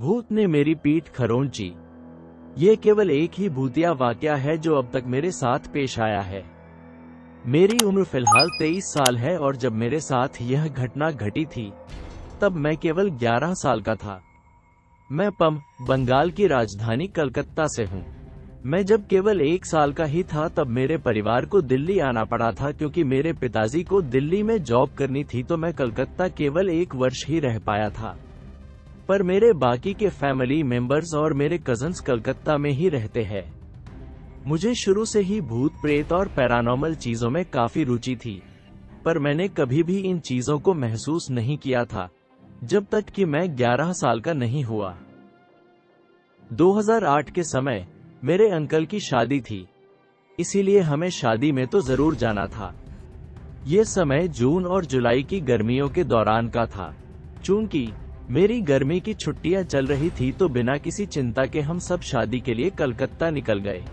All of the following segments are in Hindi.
भूत ने मेरी पीठ खरोंची। ये केवल एक ही भूतिया वाकया है जो अब तक मेरे साथ पेश आया है। मेरी उम्र फिलहाल 23 साल है और जब मेरे साथ यह घटना घटी थी तब मैं केवल 11 साल का था। मैं बंगाल की राजधानी कलकत्ता से हूँ। मैं जब केवल 1 साल का ही था तब मेरे परिवार को दिल्ली आना पड़ा था क्योंकि मेरे पिताजी को दिल्ली में जॉब करनी थी, तो मैं कलकत्ता केवल 1 वर्ष ही रह पाया था। पर मेरे बाकी के फैमिली मेंबर्स और मेरे कजन्स कलकत्ता में ही रहते हैं। मुझे शुरू से ही भूत प्रेत और पैरानॉर्मल चीजों में काफी रुचि थी, पर मैंने कभी भी इन चीजों को महसूस नहीं किया था जब तक कि मैं 11 साल का नहीं हुआ। 2008 के समय मेरे अंकल की शादी थी, इसीलिए हमें शादी में तो जरूर जाना था। ये समय जून और जुलाई की गर्मियों के दौरान का था। चूंकि मेरी गर्मी की छुट्टियां चल रही थी तो बिना किसी चिंता के हम सब शादी के लिए कलकत्ता निकल गए।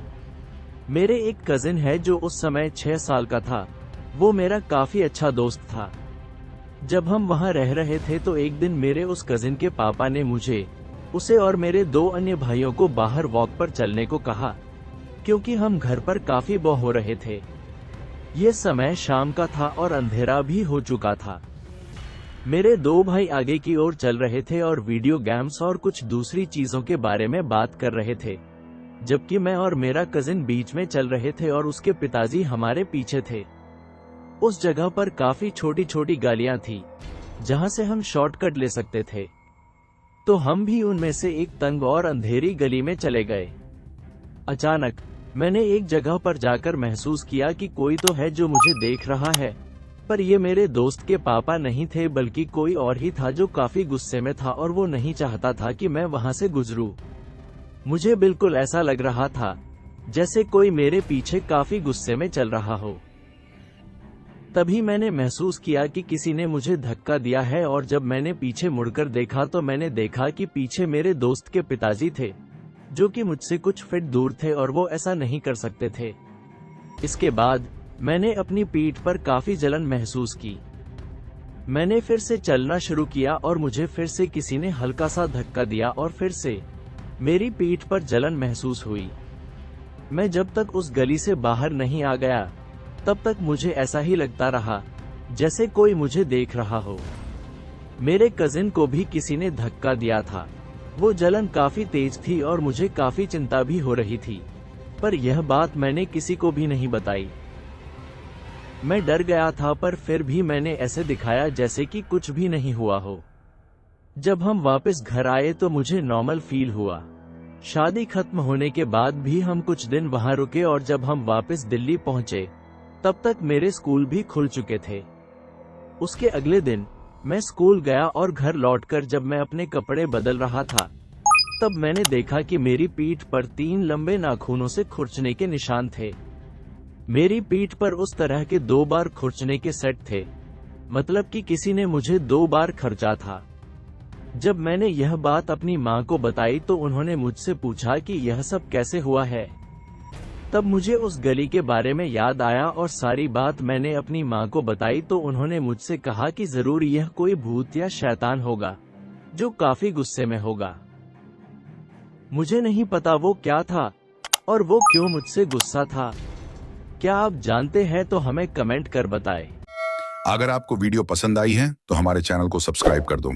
मेरे एक कजिन है जो उस समय 6 साल का था। वो मेरा काफी अच्छा दोस्त था। जब हम वहां रह रहे थे तो एक दिन मेरे उस कजिन के पापा ने मुझे, उसे और मेरे 2 अन्य भाइयों को बाहर वॉक पर चलने को कहा, क्योंकि हम घर पर काफी बोर हो रहे थे। ये समय शाम का था और अंधेरा भी हो चुका था। मेरे 2 भाई आगे की ओर चल रहे थे और वीडियो गेम्स और कुछ दूसरी चीजों के बारे में बात कर रहे थे, जबकि मैं और मेरा कजिन बीच में चल रहे थे और उसके पिताजी हमारे पीछे थे। उस जगह पर काफी छोटी छोटी गलियां थी जहां से हम शॉर्टकट ले सकते थे, तो हम भी उनमें से एक तंग और अंधेरी गली में चले गए। अचानक मैंने एक जगह पर जाकर महसूस किया कि कोई तो है जो मुझे देख रहा है, पर ये मेरे दोस्त के पापा नहीं थे बल्कि कोई और ही था जो काफी गुस्से में था और वो नहीं चाहता था कि मैं वहां से गुजरूं। मुझे बिल्कुल ऐसा लग रहा था जैसे कोई मेरे पीछे काफी गुस्से में चल रहा हो। तभी मैंने महसूस किया कि किसी ने मुझे धक्का दिया है और जब मैंने पीछे मुड़कर देखा तो मैंने देखा कि पीछे मेरे दोस्त के पिताजी थे, जो कि मुझसे कुछ फीट दूर थे और वो ऐसा नहीं कर सकते थे। इसके बाद मैंने अपनी पीठ पर काफी जलन महसूस की। मैंने फिर से चलना शुरू किया और मुझे फिर से किसी ने हल्का सा धक्का दिया और फिर से मेरी पीठ पर जलन महसूस हुई। मैं जब तक उस गली से बाहर नहीं आ गया तब तक मुझे ऐसा ही लगता रहा जैसे कोई मुझे देख रहा हो। मेरे कजिन को भी किसी ने धक्का दिया था। वो जलन काफी तेज थी और मुझे काफी चिंता भी हो रही थी, पर यह बात मैंने किसी को भी नहीं बताई। मैं डर गया था, पर फिर भी मैंने ऐसे दिखाया जैसे कि कुछ भी नहीं हुआ हो। जब हम वापस घर आए तो मुझे नॉर्मल फील हुआ। शादी खत्म होने के बाद भी हम कुछ दिन वहां रुके और जब हम वापस दिल्ली पहुंचे तब तक मेरे स्कूल भी खुल चुके थे। उसके अगले दिन मैं स्कूल गया और घर लौटकर जब मैं अपने कपड़े बदल रहा था तब मैंने देखा कि मेरी पीठ पर 3 लंबे नाखूनों से खुरचने के निशान थे। मेरी पीठ पर उस तरह के 2 बार खुरचने के सेट थे, मतलब कि किसी ने मुझे 2 बार खर्चा था। जब मैंने यह बात अपनी माँ को बताई तो उन्होंने मुझसे पूछा कि यह सब कैसे हुआ है। तब मुझे उस गली के बारे में याद आया और सारी बात मैंने अपनी माँ को बताई तो उन्होंने मुझसे कहा कि जरूर यह कोई भूत या शैतान होगा जो काफी गुस्से में होगा। मुझे नहीं पता वो क्या था और वो क्यों मुझसे गुस्सा था। क्या आप जानते हैं तो हमें कमेंट कर बताएं। अगर आपको वीडियो पसंद आई है तो हमारे चैनल को सब्सक्राइब कर दो